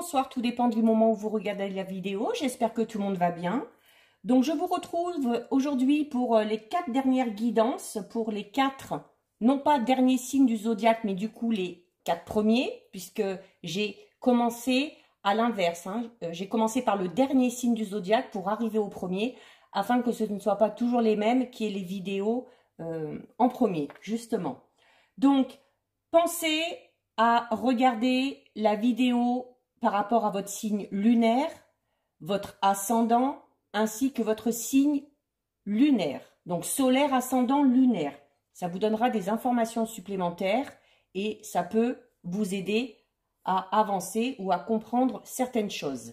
bonsoir, tout dépend du moment où vous regardez la vidéo. J'espère que tout le monde va bien. Donc je vous retrouve aujourd'hui pour les 4 dernières guidances, pour les 4, non pas derniers signes du zodiaque, mais du coup les 4 premiers, puisque j'ai commencé à l'inverse. J'ai commencé par le dernier signe du zodiaque pour arriver au premier, afin que ce ne soit pas toujours les mêmes qui aient les vidéos en premier, justement. Donc, pensez à regarder la vidéo par rapport à votre signe lunaire, votre ascendant, ainsi que votre signe lunaire. Donc, solaire, ascendant, lunaire. Ça vous donnera des informations supplémentaires et ça peut vous aider à avancer ou à comprendre certaines choses.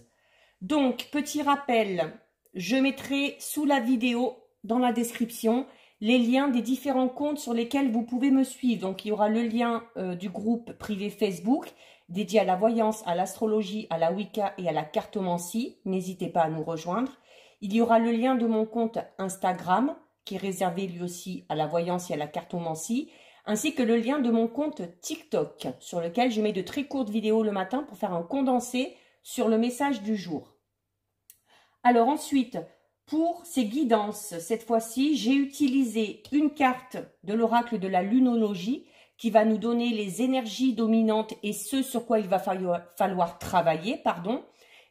Donc, petit rappel, je mettrai sous la vidéo, dans la description, les liens des différents comptes sur lesquels vous pouvez me suivre. Donc, il y aura le lien du groupe privé Facebook dédié à la voyance, à l'astrologie, à la Wicca et à la cartomancie. N'hésitez pas à nous rejoindre. Il y aura le lien de mon compte Instagram qui est réservé lui aussi à la voyance et à la cartomancie, ainsi que le lien de mon compte TikTok sur lequel je mets de très courtes vidéos le matin pour faire un condensé sur le message du jour. Alors ensuite, pour ces guidances, cette fois-ci, j'ai utilisé une carte de l'oracle de la lunologie qui va nous donner les énergies dominantes et ce sur quoi il va falloir travailler.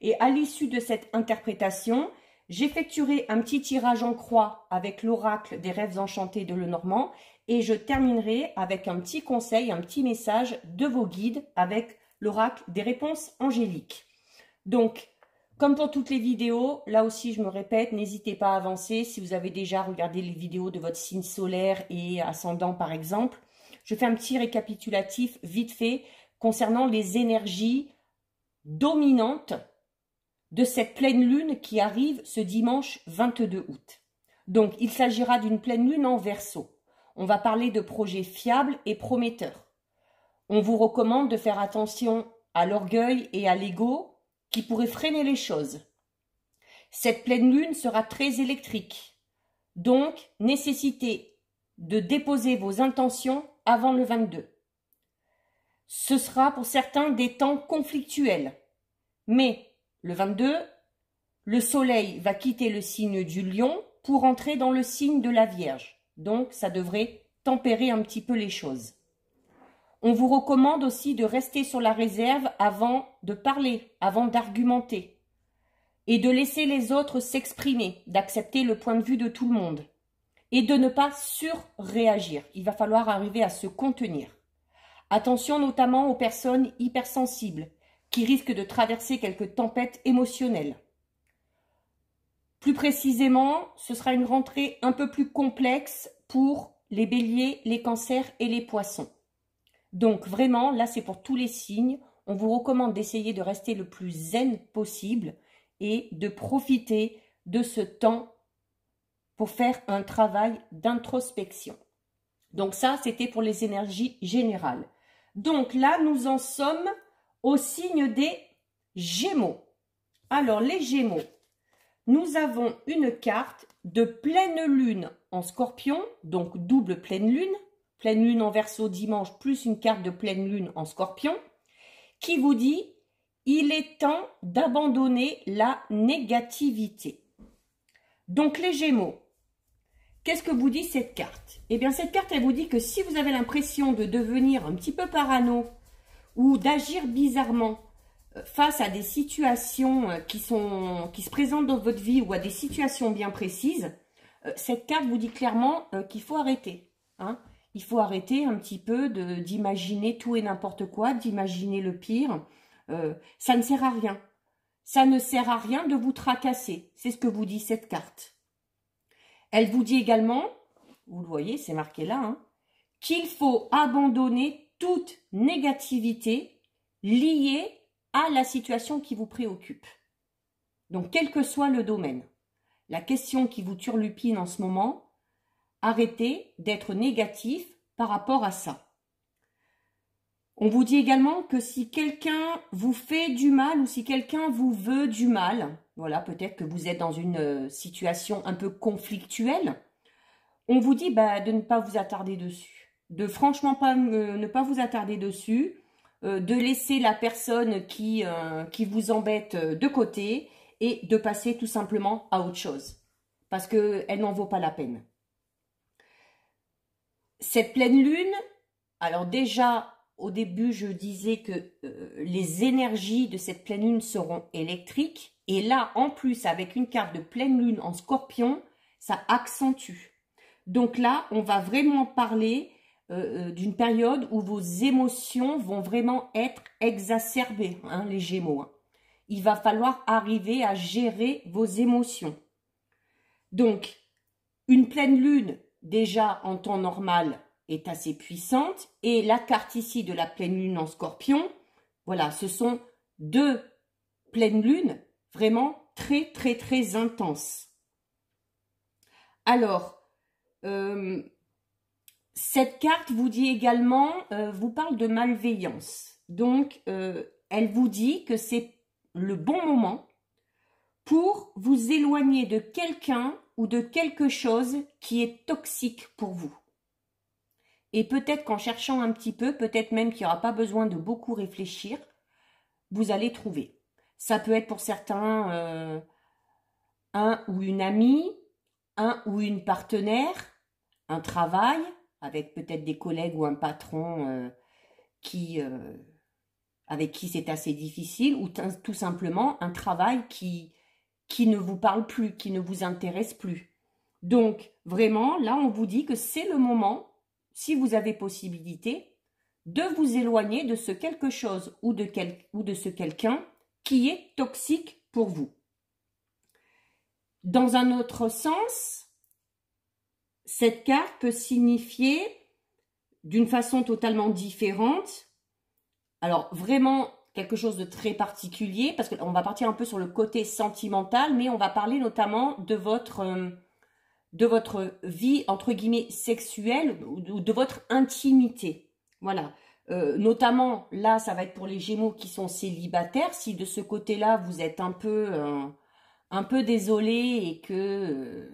Et à l'issue de cette interprétation, j'effectuerai un petit tirage en croix avec l'oracle des rêves enchantés de Lenormand et je terminerai avec un petit conseil, un petit message de vos guides avec l'oracle des réponses angéliques. Donc, comme pour toutes les vidéos, là aussi je me répète, n'hésitez pas à avancer. Si vous avez déjà regardé les vidéos de votre signe solaire et ascendant par exemple, je fais un petit récapitulatif vite fait concernant les énergies dominantes de cette pleine lune qui arrive ce dimanche 22 août. Donc il s'agira d'une pleine lune en Verseau. On va parler de projets fiables et prometteurs. On vous recommande de faire attention à l'orgueil et à l'ego qui pourrait freiner les choses. Cette pleine lune sera très électrique, donc nécessitez de déposer vos intentions avant le 22. Ce sera pour certains des temps conflictuels, mais le 22, le soleil va quitter le signe du lion pour entrer dans le signe de la Vierge, donc ça devrait tempérer un petit peu les choses. On vous recommande aussi de rester sur la réserve avant de parler, avant d'argumenter et de laisser les autres s'exprimer, d'accepter le point de vue de tout le monde et de ne pas surréagir. Il va falloir arriver à se contenir. Attention notamment aux personnes hypersensibles qui risquent de traverser quelques tempêtes émotionnelles. Plus précisément, ce sera une rentrée un peu plus complexe pour les béliers, les cancers et les poissons. Donc vraiment, là c'est pour tous les signes, on vous recommande d'essayer de rester le plus zen possible et de profiter de ce temps pour faire un travail d'introspection. Donc ça, c'était pour les énergies générales. Donc là, nous en sommes au signe des Gémeaux. Alors les Gémeaux, nous avons une carte de pleine lune en Scorpion, donc double pleine lune en Verseau dimanche, plus une carte de pleine lune en Scorpion, qui vous dit « Il est temps d'abandonner la négativité ». Donc les Gémeaux, qu'est-ce que vous dit cette carte? Eh bien cette carte, elle vous dit que si vous avez l'impression de devenir un petit peu parano ou d'agir bizarrement face à des situations qui se présentent dans votre vie ou à des situations bien précises, cette carte vous dit clairement qu'il faut arrêter. Il faut arrêter un petit peu d'imaginer tout et n'importe quoi, d'imaginer le pire. Ça ne sert à rien. Ça ne sert à rien de vous tracasser. C'est ce que vous dit cette carte. Elle vous dit également, vous le voyez, c'est marqué là, qu'il faut abandonner toute négativité liée à la situation qui vous préoccupe. Donc, quel que soit le domaine, la question qui vous turlupine en ce moment, arrêtez d'être négatif par rapport à ça. On vous dit également que si quelqu'un vous fait du mal ou si quelqu'un vous veut du mal, voilà, peut-être que vous êtes dans une situation un peu conflictuelle, on vous dit de ne pas vous attarder dessus, de franchement ne pas vous attarder dessus, de laisser la personne qui vous embête de côté et de passer tout simplement à autre chose. Parce qu'elle n'en vaut pas la peine. Cette pleine lune, alors déjà, au début, je disais que les énergies de cette pleine lune seront électriques. Et là, en plus, avec une carte de pleine lune en scorpion, ça accentue. Donc là, on va vraiment parler d'une période où vos émotions vont vraiment être exacerbées, hein, les Gémeaux. Hein. Il va falloir arriver à gérer vos émotions. Donc, une pleine lune, déjà en temps normal, est assez puissante. Et la carte ici de la pleine lune en scorpion, voilà, ce sont deux pleines lunes vraiment très, très, très intenses. Alors, cette carte vous dit également, vous parle de malveillance. Donc, elle vous dit que c'est le bon moment pour vous éloigner de quelqu'un ou de quelque chose qui est toxique pour vous. Et peut-être qu'en cherchant un petit peu, peut-être même qu'il n'y aura pas besoin de beaucoup réfléchir, vous allez trouver. Ça peut être pour certains un ou une amie, un ou une partenaire, un travail, avec peut-être des collègues ou un patron avec qui c'est assez difficile, ou tout simplement un travail qui ne vous parle plus, qui ne vous intéresse plus. Donc, vraiment, là, on vous dit que c'est le moment, si vous avez possibilité, de vous éloigner de ce quelque chose ou de ce quelqu'un qui est toxique pour vous. Dans un autre sens, cette carte peut signifier d'une façon totalement différente, alors vraiment quelque chose de très particulier, parce qu'on va partir un peu sur le côté sentimental, mais on va parler notamment de votre vie, entre guillemets, sexuelle, ou de votre intimité. Voilà. Notamment, là, ça va être pour les Gémeaux qui sont célibataires. Si de ce côté-là, vous êtes un peu désolé et qu'il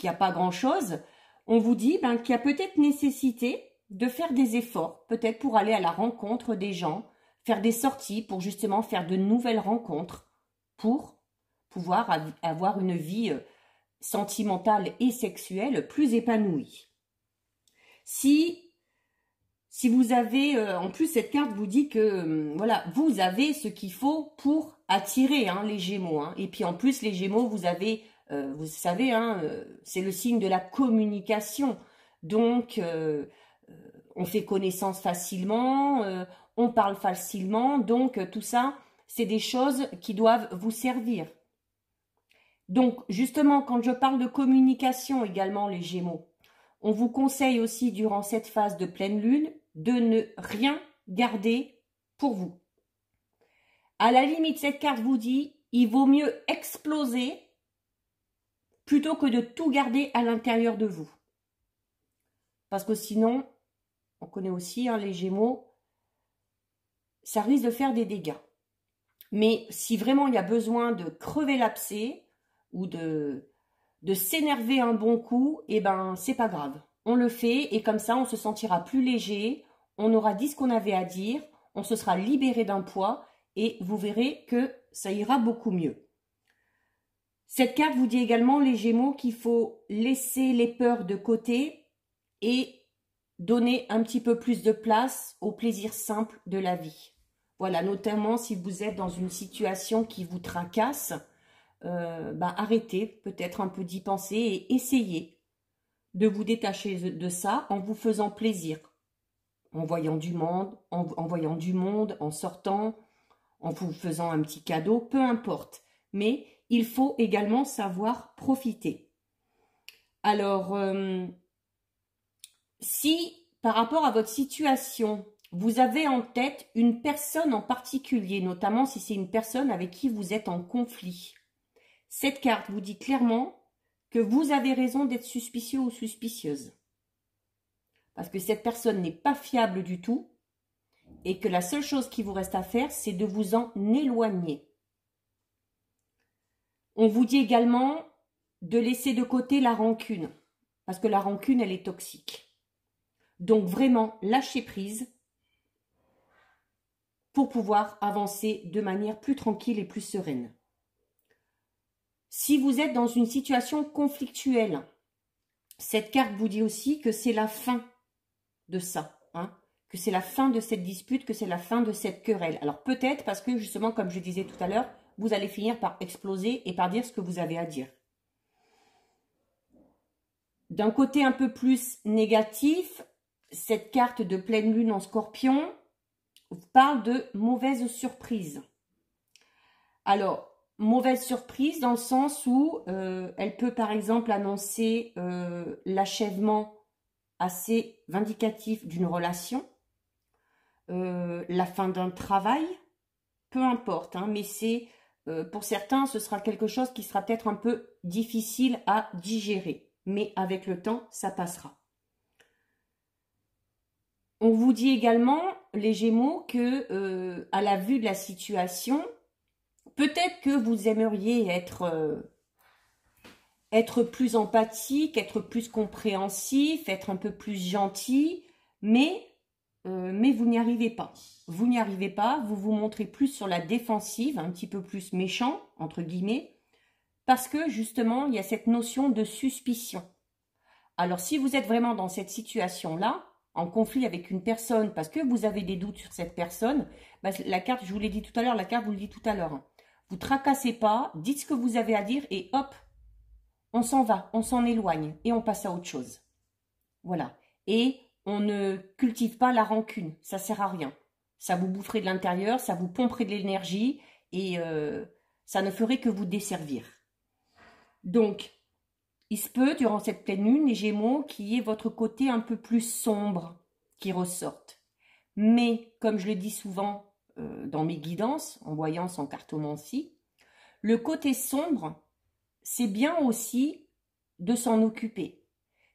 n'y a pas grand-chose, on vous dit qu'il y a peut-être nécessité de faire des efforts, peut-être pour aller à la rencontre des gens, faire des sorties pour justement faire de nouvelles rencontres, pour pouvoir avoir une vie sentimentale et sexuelle plus épanouie. Si vous avez, en plus cette carte vous dit que voilà, vous avez ce qu'il faut pour attirer les Gémeaux. Hein. Et puis en plus les Gémeaux, vous avez, vous savez, c'est le signe de la communication. Donc on fait connaissance facilement, on parle facilement. Donc tout ça, c'est des choses qui doivent vous servir. Donc justement, quand je parle de communication également les Gémeaux, on vous conseille aussi durant cette phase de pleine lune de ne rien garder pour vous. À la limite, cette carte vous dit, il vaut mieux exploser plutôt que de tout garder à l'intérieur de vous. Parce que sinon, on connaît aussi les Gémeaux, ça risque de faire des dégâts. Mais si vraiment il y a besoin de crever l'abcès ou de s'énerver un bon coup, eh ben c'est pas grave. On le fait et comme ça on se sentira plus léger, on aura dit ce qu'on avait à dire, on se sera libéré d'un poids et vous verrez que ça ira beaucoup mieux. Cette carte vous dit également les Gémeaux qu'il faut laisser les peurs de côté et donner un petit peu plus de place au plaisir simple de la vie. Voilà, notamment si vous êtes dans une situation qui vous tracasse, arrêtez peut-être un peu d'y penser et essayez de vous détacher de ça en vous faisant plaisir, en voyant du monde, en sortant, en vous faisant un petit cadeau, peu importe. Mais il faut également savoir profiter. Alors, si par rapport à votre situation, vous avez en tête une personne en particulier, notamment si c'est une personne avec qui vous êtes en conflit, cette carte vous dit clairement que vous avez raison d'être suspicieux ou suspicieuse. Parce que cette personne n'est pas fiable du tout et que la seule chose qui vous reste à faire, c'est de vous en éloigner. On vous dit également de laisser de côté la rancune. Parce que la rancune, elle est toxique. Donc vraiment, lâchez prise. pour pouvoir avancer de manière plus tranquille et plus sereine. Si vous êtes dans une situation conflictuelle, cette carte vous dit aussi que c'est la fin de ça, hein, que c'est la fin de cette dispute, que c'est la fin de cette querelle. Alors peut-être parce que justement, comme je disais tout à l'heure, vous allez finir par exploser et par dire ce que vous avez à dire. D'un côté un peu plus négatif, cette carte de pleine lune en Scorpion parle de mauvaise surprise. Alors, mauvaise surprise dans le sens où elle peut par exemple annoncer l'achèvement assez vindicatif d'une relation, la fin d'un travail, peu importe, hein, mais c'est pour certains ce sera quelque chose qui sera peut-être un peu difficile à digérer, mais avec le temps ça passera. On vous dit également, les Gémeaux, que à la vue de la situation, peut-être que vous aimeriez être plus empathique, être plus compréhensif, être un peu plus gentil, mais vous n'y arrivez pas. Vous n'y arrivez pas, vous vous montrez plus sur la défensive, un petit peu plus méchant, entre guillemets, parce que justement, il y a cette notion de suspicion. Alors, si vous êtes vraiment dans cette situation-là, en conflit avec une personne, parce que vous avez des doutes sur cette personne, bah, la carte, je vous l'ai dit tout à l'heure, la carte vous le dit tout à l'heure, hein. Vous tracassez pas, dites ce que vous avez à dire et hop, on s'en va, on s'en éloigne et on passe à autre chose. Voilà. Et on ne cultive pas la rancune, ça sert à rien. Ça vous boufferait de l'intérieur, ça vous pomperait de l'énergie et ça ne ferait que vous desservir. Donc, il se peut, durant cette pleine lune, les Gémeaux, qu'il y ait votre côté un peu plus sombre qui ressorte. Mais, comme je le dis souvent dans mes guidances, en voyance, en cartomancie, le côté sombre, c'est bien aussi de s'en occuper.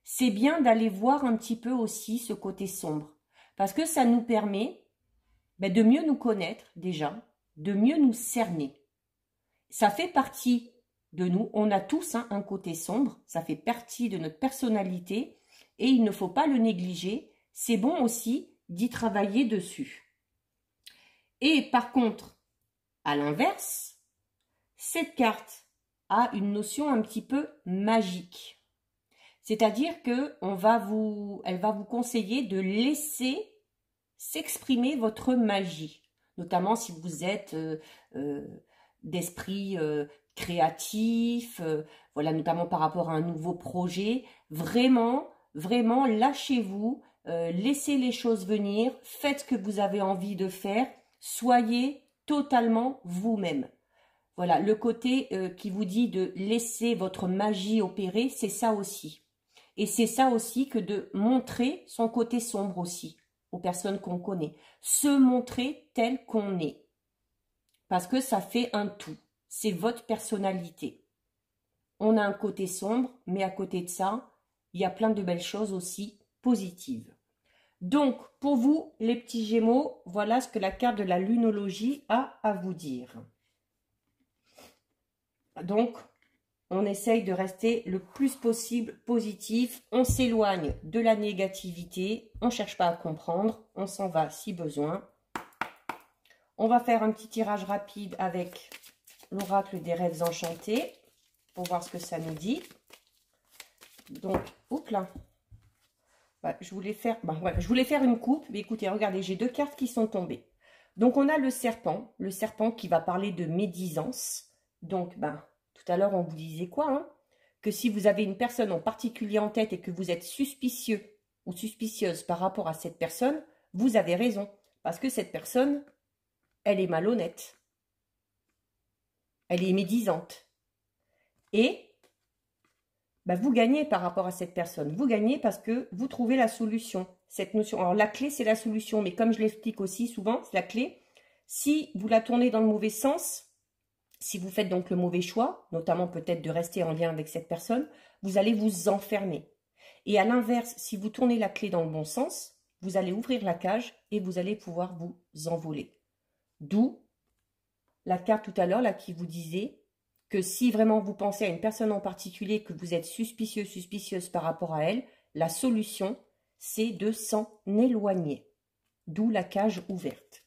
C'est bien d'aller voir un petit peu aussi ce côté sombre. Parce que ça nous permet de mieux nous connaître déjà, de mieux nous cerner. Ça fait partie de nous. On a tous un côté sombre. Ça fait partie de notre personnalité. Et il ne faut pas le négliger. C'est bon aussi d'y travailler dessus. Et par contre, à l'inverse, cette carte a une notion un petit peu magique. C'est-à-dire qu'elle va vous conseiller de laisser s'exprimer votre magie. Notamment si vous êtes d'esprit créatif, voilà, notamment par rapport à un nouveau projet. Vraiment, vraiment, lâchez-vous, laissez les choses venir, faites ce que vous avez envie de faire, soyez totalement vous-même. Voilà, le côté qui vous dit de laisser votre magie opérer, c'est ça aussi. Et c'est ça aussi que de montrer son côté sombre aussi aux personnes qu'on connaît. Se montrer tel qu'on est. Parce que ça fait un tout. C'est votre personnalité. On a un côté sombre, mais à côté de ça, il y a plein de belles choses aussi positives. Donc, pour vous, les petits Gémeaux, voilà ce que la carte de la lunologie a à vous dire. Donc, on essaye de rester le plus possible positif. On s'éloigne de la négativité. On ne cherche pas à comprendre. On s'en va si besoin. On va faire un petit tirage rapide avec l'oracle des rêves enchantés pour voir ce que ça nous dit. Donc, oups là. Je voulais faire une coupe. Mais écoutez, regardez, j'ai deux cartes qui sont tombées. Donc, on a le serpent qui va parler de médisance. Donc, tout à l'heure, on vous disait quoi, hein? Que si vous avez une personne en particulier en tête et que vous êtes suspicieux ou suspicieuse par rapport à cette personne, vous avez raison. Parce que cette personne, elle est malhonnête. Elle est médisante. Et vous gagnez par rapport à cette personne. Vous gagnez parce que vous trouvez la solution. Cette notion. Alors, la clé, c'est la solution. Mais comme je l'explique aussi souvent, c'est la clé. Si vous la tournez dans le mauvais sens, si vous faites donc le mauvais choix, notamment peut-être de rester en lien avec cette personne, vous allez vous enfermer. Et à l'inverse, si vous tournez la clé dans le bon sens, vous allez ouvrir la cage et vous allez pouvoir vous envoler. D'où la carte tout à l'heure là qui vous disait que si vraiment vous pensez à une personne en particulier, que vous êtes suspicieux, suspicieuse par rapport à elle, la solution, c'est de s'en éloigner. D'où la cage ouverte.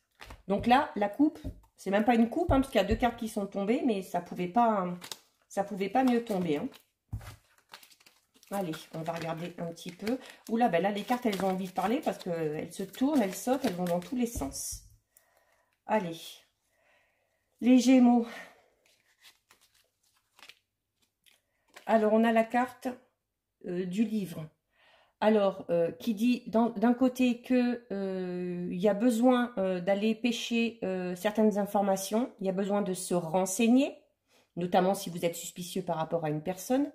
Donc là, la coupe, c'est même pas une coupe, hein, parce qu'il y a 2 cartes qui sont tombées, mais ça pouvait pas mieux tomber. Hein. Allez, on va regarder un petit peu. Oula, ben là, les cartes, elles ont envie de parler parce qu'elles se tournent, elles sautent, elles vont dans tous les sens. Allez, les Gémeaux. Alors, on a la carte du livre. Alors, qui dit d'un côté que il y a besoin d'aller pêcher certaines informations, il y a besoin de se renseigner, notamment si vous êtes suspicieux par rapport à une personne.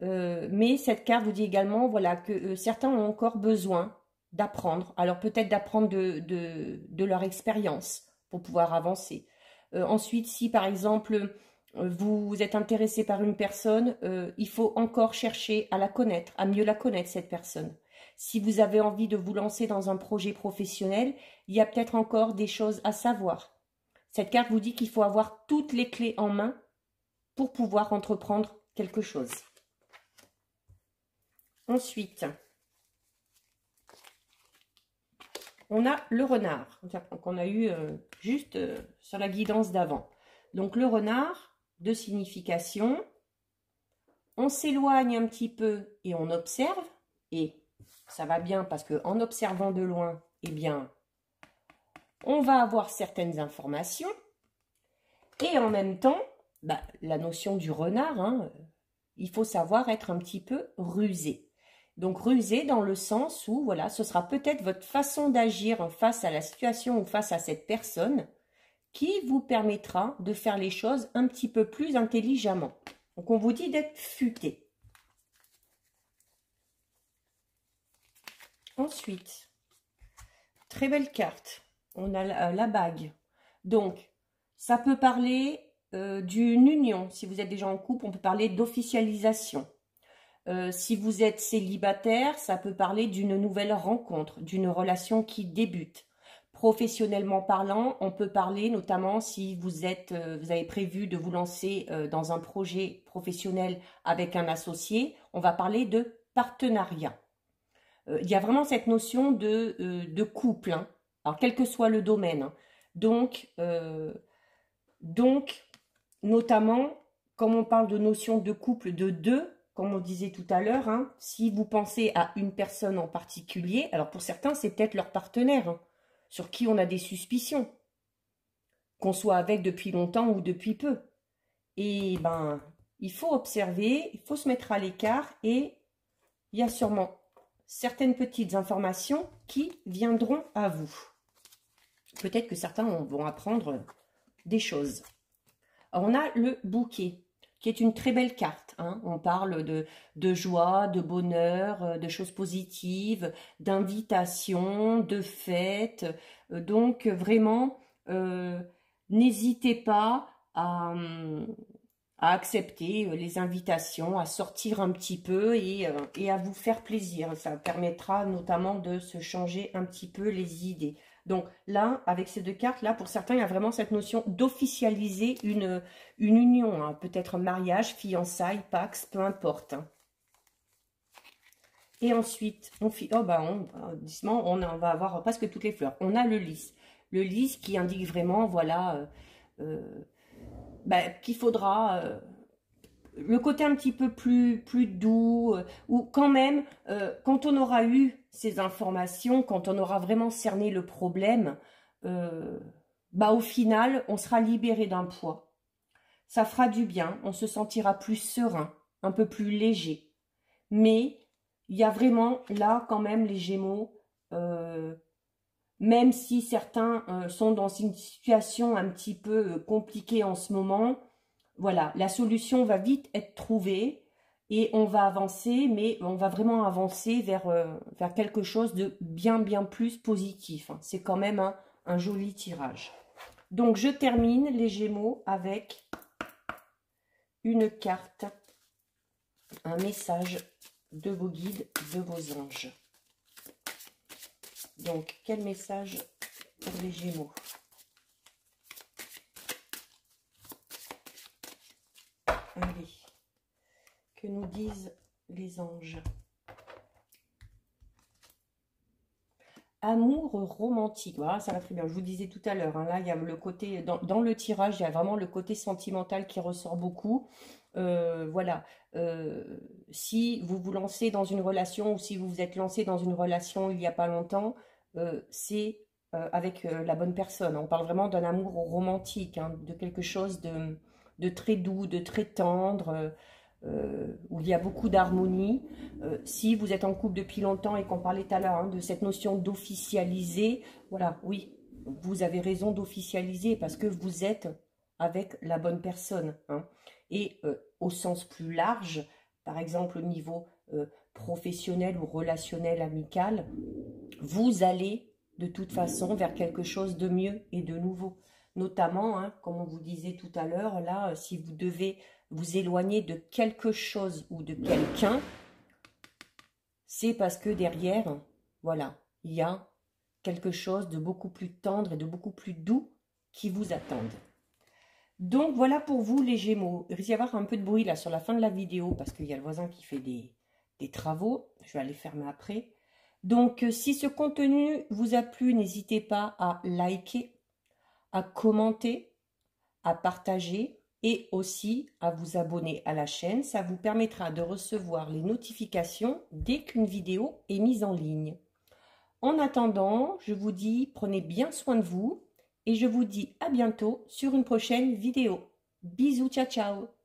Mais cette carte vous dit également voilà, que certains ont encore besoin d'apprendre. Alors peut-être d'apprendre de leur expérience pour pouvoir avancer. Ensuite, si par exemple vous êtes intéressé par une personne, il faut encore chercher à la connaître, à mieux la connaître cette personne. Si vous avez envie de vous lancer dans un projet professionnel, il y a peut-être encore des choses à savoir. Cette carte vous dit qu'il faut avoir toutes les clés en main pour pouvoir entreprendre quelque chose. Ensuite, on a le renard, qu'on a eu juste sur la guidance d'avant. Donc le renard, de signification, on s'éloigne un petit peu et on observe, et ça va bien parce qu'en observant de loin, eh bien, on va avoir certaines informations, et en même temps, bah, la notion du renard, hein, il faut savoir être un petit peu rusé. Donc rusé dans le sens où, voilà, ce sera peut-être votre façon d'agir face à la situation ou face à cette personne qui vous permettra de faire les choses un petit peu plus intelligemment. Donc on vous dit d'être futé. Ensuite, très belle carte, on a la bague. Donc, ça peut parler d'une union. Si vous êtes déjà en couple, on peut parler d'officialisation. Si vous êtes célibataire, ça peut parler d'une nouvelle rencontre, d'une relation qui débute. Professionnellement parlant, on peut parler notamment si vous avez prévu de vous lancer dans un projet professionnel avec un associé, on va parler de partenariat. Il y a vraiment cette notion de couple, hein. Alors quel que soit le domaine. Hein. Donc, notamment, comme on parle de notion de couple de deux, comme on disait tout à l'heure, hein, si vous pensez à une personne en particulier, alors pour certains, c'est peut-être leur partenaire, hein, sur qui on a des suspicions, qu'on soit avec depuis longtemps ou depuis peu. Et ben, il faut observer, il faut se mettre à l'écart, et il y a sûrement certaines petites informations qui viendront à vous. Peut-être que certains vont apprendre des choses. Alors, on a le bouquet, qui est une très belle carte. Hein. On parle de joie, de bonheur, de choses positives, d'invitation, de fêtes. Donc, vraiment, n'hésitez pas à accepter les invitations, à sortir un petit peu et à vous faire plaisir. Ça permettra notamment de se changer un petit peu les idées. Donc là, avec ces deux cartes-là, pour certains, il y a vraiment cette notion d'officialiser une union, hein, peut-être un mariage, fiançailles, pax, peu importe. Hein. Et ensuite, on va avoir presque toutes les fleurs. On a le lys. Le lys qui indique vraiment, voilà, qu'il faudra... le côté un petit peu plus doux, ou quand même, quand on aura eu ces informations, quand on aura vraiment cerné le problème, au final, on sera libéré d'un poids. Ça fera du bien, on se sentira plus serein, un peu plus léger. Mais il y a vraiment là quand même les Gémeaux, même si certains sont dans une situation un petit peu compliquée en ce moment, voilà, la solution va vite être trouvée et on va avancer, mais on va vraiment avancer vers quelque chose de bien plus positif. Hein. C'est quand même un joli tirage. Donc, je termine les Gémeaux avec une carte, un message de vos guides, de vos anges. Donc, quel message pour les Gémeaux ? Allez, que nous disent les anges? amour romantique. Voilà, ça va très bien. Je vous disais tout à l'heure, hein, là, il y a le côté, dans le tirage, il y a vraiment le côté sentimental qui ressort beaucoup. Voilà. Si vous vous lancez dans une relation ou si vous vous êtes lancé dans une relation il n'y a pas longtemps, c'est avec la bonne personne. On parle vraiment d'un amour romantique, hein, de quelque chose de très doux, de très tendre. Où il y a beaucoup d'harmonie. Si vous êtes en couple depuis longtemps et qu'on parlait tout à l'heure, hein, de cette notion d'officialiser, voilà, oui, vous avez raison d'officialiser parce que vous êtes avec la bonne personne. Hein. Et au sens plus large, par exemple au niveau professionnel ou relationnel, amical, vous allez de toute façon vers quelque chose de mieux et de nouveau. Notamment, hein, comme on vous disait tout à l'heure, là, si vous devez vous éloigner de quelque chose ou de quelqu'un, c'est parce que derrière, voilà, il y a quelque chose de beaucoup plus tendre et de beaucoup plus doux qui vous attendent. Donc voilà pour vous les Gémeaux. Il risque d'y avoir un peu de bruit là sur la fin de la vidéo parce qu'il y a le voisin qui fait des travaux. Je vais aller fermer après. Donc si ce contenu vous a plu, n'hésitez pas à liker, à commenter, à partager et aussi à vous abonner à la chaîne. Ça vous permettra de recevoir les notifications dès qu'une vidéo est mise en ligne. En attendant, je vous dis prenez bien soin de vous et je vous dis à bientôt sur une prochaine vidéo. Bisous, ciao ciao.